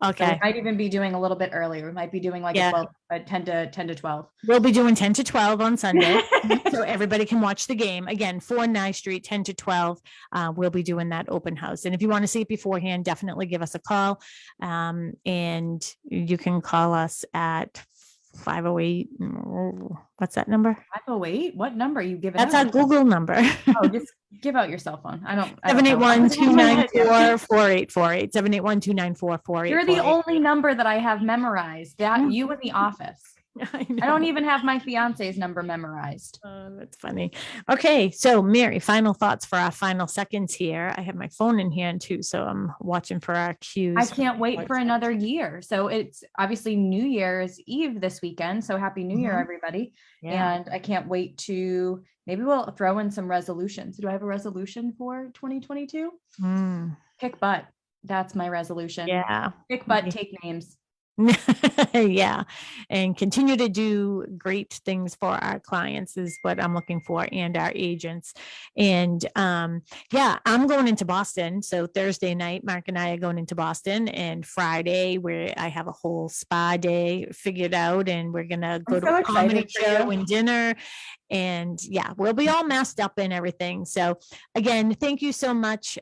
So Okay. we might even be doing a little bit earlier. We might be doing like 10 to 12. We'll be doing 10 to 12 on Sunday. So everybody can watch the game. Again, 4 Nye Street, 10 to 12. We'll be doing that open house. And if you want to see it beforehand, definitely give us a call. And you can call us at 508. What's that number? 508? What number are you giving? That's our Google number. Oh, just give out your cell phone. I don't. 781-294-4848. 781-294-4848. You're the only number that I have memorized. That you in the office. I don't even have my fiance's number memorized. That's funny. Okay, so Mary, final thoughts for our final seconds here. I have my phone in hand too, so I'm watching for our cues. I can't wait for another year. So it's obviously New Year's Eve this weekend. So happy New Year, everybody. Yeah. And I can't wait to, maybe we'll throw in some resolutions. Do I have a resolution for 2022? Kick butt. That's my resolution. Yeah. Kick butt, take names. Yeah, and continue to do great things for our clients is what I'm looking for, and our agents. And yeah, I'm going into Boston. So Thursday night, Mark and I are going into Boston, and Friday where I have a whole spa day figured out, and we're gonna go to a comedy show and dinner. And yeah, we'll be all messed up and everything. So again, thank you so much.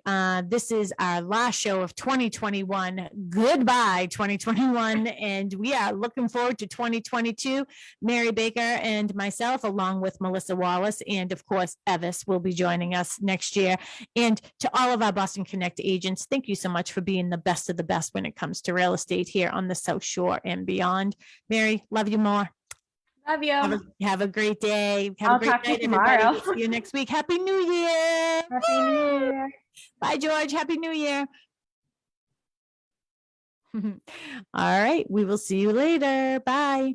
This is our last show of 2021. Goodbye, 2021. And we are looking forward to 2022. Mary Baker and myself, along with Melissa Wallace, and of course, Evis will be joining us next year. And to all of our Boston Connect agents, thank you so much for being the best of the best when it comes to real estate here on the South Shore and beyond. Mary, love you more. Love you. Have a great day. Have a great night, everybody. We'll see you next week. Happy New Year. Happy New Year. Bye, George. Happy New Year. All right. We will see you later. Bye.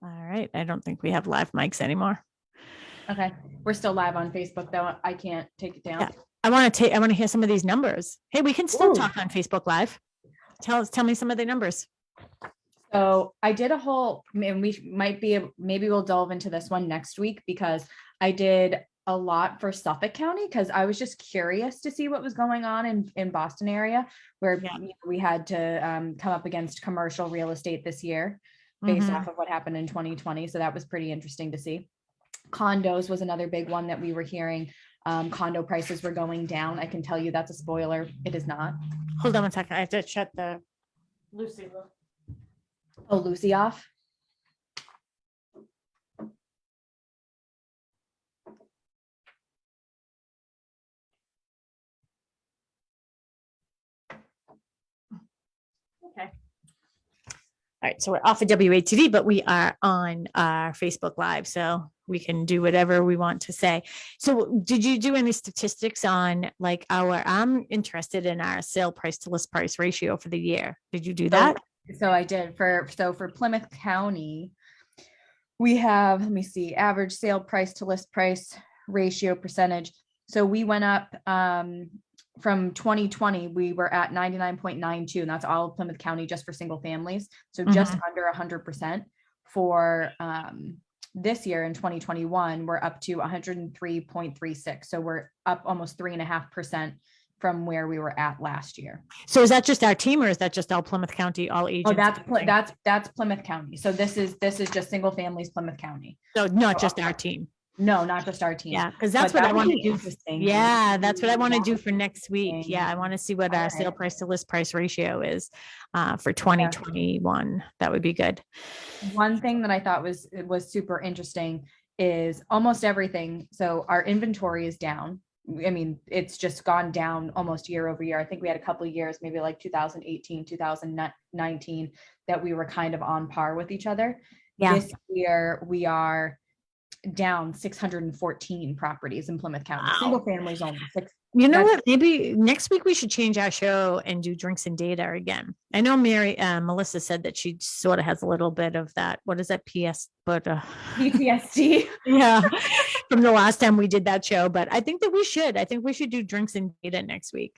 All right. I don't think we have live mics anymore. Okay. We're still live on Facebook though. I can't take it down. Yeah. I want to hear some of these numbers. Hey, we can still talk on Facebook Live. Tell me some of the numbers. So I did a whole, and maybe we'll delve into this one next week, because I did a lot for Suffolk County, because I was just curious to see what was going on in Boston area, where we had to come up against commercial real estate this year based off of what happened in 2020. So that was pretty interesting to see. Condos was another big one that we were hearing. Condo prices were going down. I can tell you that's a spoiler. It is not. Hold on one second. I have to shut the Lucy. Oh, Lucy off. Okay. All right, so we're off of WATV, but we are on our Facebook Live, so we can do whatever we want to say. So did you do any statistics on like I'm interested in our sale price to list price ratio for the year. Did you do that? So I did for Plymouth County, we have, let me see, average sale price to list price ratio percentage. So we went up from 2020, we were at 99.92, and that's all of Plymouth County just for single families. So just under 100%. For this year in 2021, we're up to 103.36. So we're up almost 3.5% from where we were at last year. So is that just our team, or is that just all Plymouth County, all agents? Oh, that's Plymouth County. So this is just single families, Plymouth County. So not just our team. No, not just our team. Yeah, because that's what I want to do. Yeah, that's what I want to do for next week. Yeah, I want to see what our sale price to list price ratio is for 2021. That would be good. One thing that I thought was super interesting is almost everything. So our inventory is down. I mean, it's just gone down almost year over year. I think we had a couple of years, maybe like 2018, 2019, that we were kind of on par with each other. Yeah. This year we are down 614 properties in Plymouth County. Wow. Single families only. You know That's- what? Maybe next week we should change our show and do drinks and data again. I know Melissa said that she sort of has a little bit of that. What is that? PTSD. Yeah, from the last time we did that show. But I think that we should. I think we should do drinks and data next week.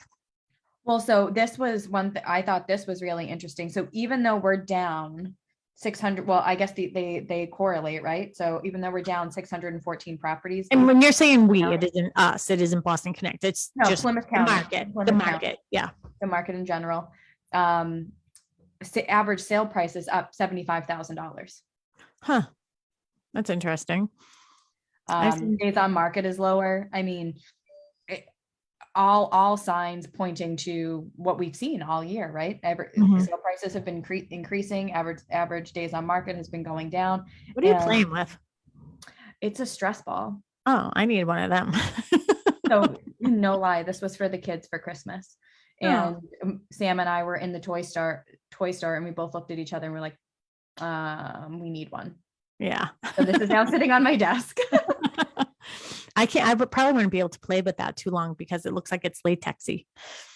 Well, so this was one that I thought this was really interesting. So even though we're down 600, well, I guess they correlate, right? So even though we're down 614 properties, And when you're saying we, it isn't us. It isn't Boston Connect. It's no, just Plymouth the County, market. Plymouth The County, market. Yeah. the market in general. Average sale price is up $75,000. Huh. That's interesting. I see. Days on market is lower. I mean, all signs pointing to what we've seen all year, right? Mhm. Sale prices have been increasing. Average days on market has been going down. What are you And playing with? It's a stress ball. Oh, I need one of them. So no lie, this was for the kids for Christmas. Oh. And Sam and I were in the toy store, and we both looked at each other and we're like, we need one. Yeah. So this is now sitting on my desk. I would probably wouldn't be able to play with that too long because it looks like it's latexy.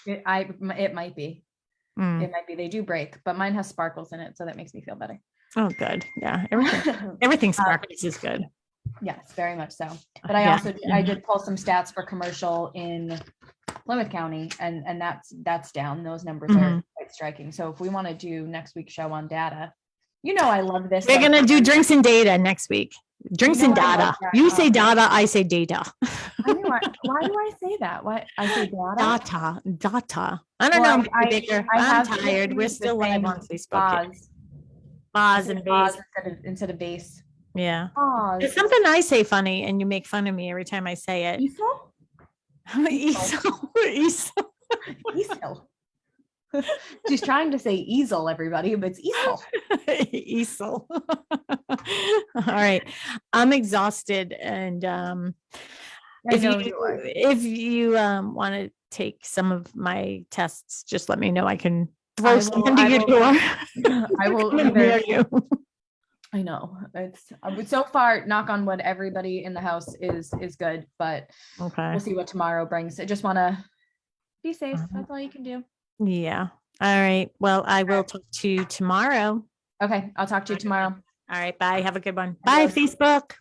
It might be. Mm. It might be. They do break, but mine has sparkles in it, so that makes me feel better. Oh, good. Yeah. Everything sparkles is good. Yes, very much so. But I Yeah. also I did pull some stats for commercial in Plymouth County, and that's down. Those numbers are quite striking. So if we want to do next week's show on data, I love this. We're going to do drinks and data next week. Drinks You know and I love data. that. You say data, I say data. Why do I say that? Why I say data? Data. I don't Well, know, Mr. Baker. I I'm have tired. We're the still live same on Facebook. pause. Pause and base. Instead of base. Yeah. Pause. There's something I say funny and you make fun of me every time I say it. Easel? Easel. Easel. She's trying to say easel, everybody, but it's easel. Easel. All right. I'm exhausted. And if you want to take some of my tests, just let me know. I can throw something to your door. I will Hear you. I know it's so far, knock on wood, everybody in the house is good, but Okay. we'll see what tomorrow brings. I just want to be safe. That's all you can do. Yeah. All right. Well, I will talk to you tomorrow. Okay. I'll talk to you tomorrow. All right. Bye. Have a good one. Bye, Facebook.